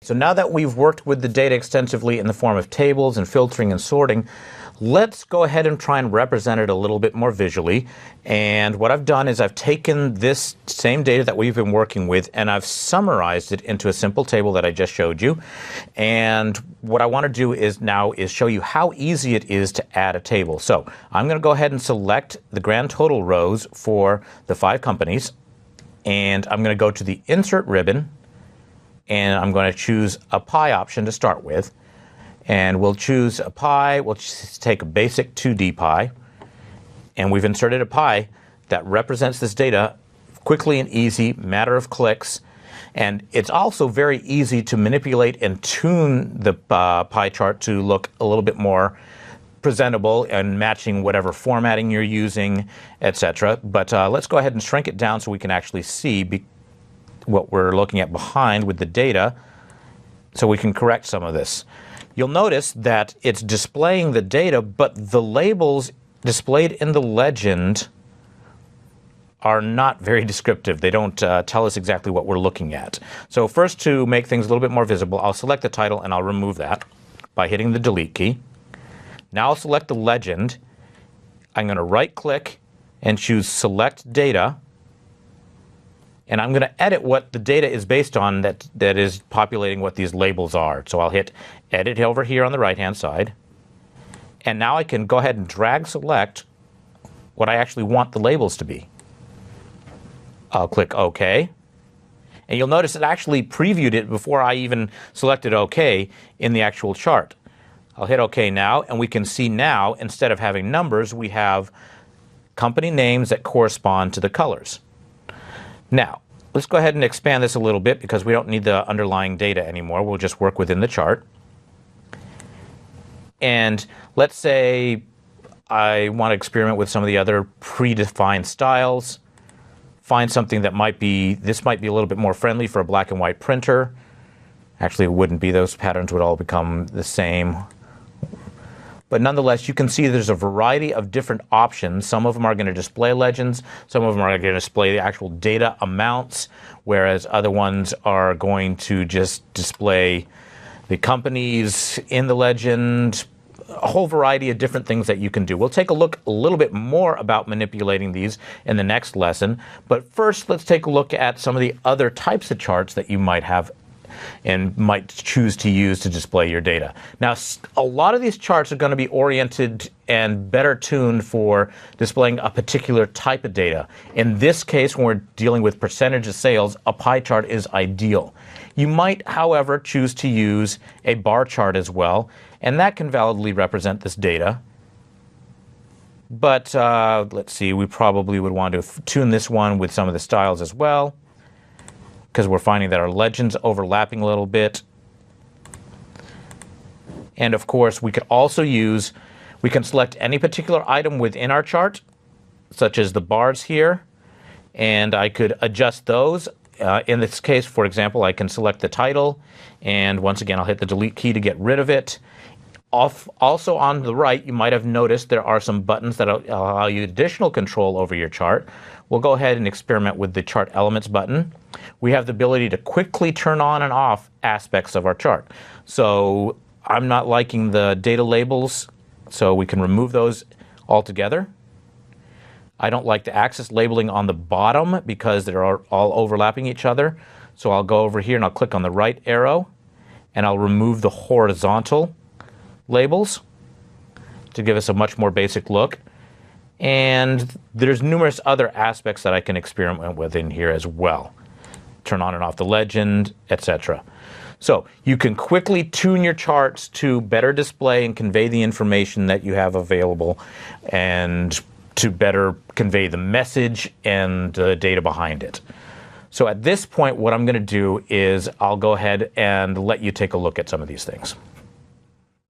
So now that we've worked with the data extensively in the form of tables and filtering and sorting, let's go ahead and try and represent it a little bit more visually. And what I've done is I've taken this same data that we've been working with and I've summarized it into a simple table that I just showed you. And what I want to do is now show you how easy it is to add a table. So I'm going to go ahead and select the grand total rows for the 5 companies. And I'm going to go to the Insert ribbon. And I'm going to choose a pie option to start with. And we'll choose a pie. We'll just take a basic 2D pie. And we've inserted a pie that represents this data quickly and easy, matter of clicks. And it's also very easy to manipulate and tune the pie chart to look a little bit more presentable and matching whatever formatting you're using, etc. But let's go ahead and shrink it down so we can actually see what we're looking at behind with the data, so we can correct some of this. You'll notice that it's displaying the data, but the labels displayed in the legend are not very descriptive. They don't tell us exactly what we're looking at. So first, to make things a little bit more visible, I'll select the title and I'll remove that by hitting the delete key. Now I'll select the legend. I'm going to right click and choose select data. And I'm going to edit what the data is based on that is populating what these labels are. So I'll hit edit over here on the right hand side. And now I can go ahead and drag select what I actually want the labels to be. I'll click OK. And you'll notice it actually previewed it before I even selected OK in the actual chart. I'll hit OK now, and we can see now, instead of having numbers, we have company names that correspond to the colors. Now, let's go ahead and expand this a little bit because we don't need the underlying data anymore. We'll just work within the chart. And let's say I want to experiment with some of the other predefined styles. Find something that this might be a little bit more friendly for a black and white printer. Actually, it wouldn't be. Those patterns would all become the same. But nonetheless, you can see there's a variety of different options. Some of them are going to display legends. Some of them are going to display the actual data amounts, whereas other ones are going to just display the companies in the legend. A whole variety of different things that you can do. We'll take a look a little bit more about manipulating these in the next lesson. But first, let's take a look at some of the other types of charts that you might have and might choose to use to display your data. Now, a lot of these charts are going to be oriented and better tuned for displaying a particular type of data. In this case, when we're dealing with percentage of sales, a pie chart is ideal. You might, however, choose to use a bar chart as well, and that can validly represent this data. But let's see, we probably would want to tune this one with some of the styles as well, because we're finding that our legend's overlapping a little bit. And of course, we could also we can select any particular item within our chart, such as the bars here, and I could adjust those. In this case, for example, I can select the title, and once again, I'll hit the delete key to get rid of it. Also on the right, you might have noticed there are some buttons that allow you additional control over your chart. We'll go ahead and experiment with the Chart Elements button. We have the ability to quickly turn on and off aspects of our chart. So I'm not liking the data labels, so we can remove those altogether. I don't like the axis labeling on the bottom because they're all overlapping each other. So I'll go over here and I'll click on the right arrow and I'll remove the horizontal labels to give us a much more basic look. And there's numerous other aspects that I can experiment with in here as well. Turn on and off the legend, etc. So you can quickly tune your charts to better display and convey the information that you have available and to better convey the message and the data behind it. So at this point, what I'm going to do is I'll go ahead and let you take a look at some of these things.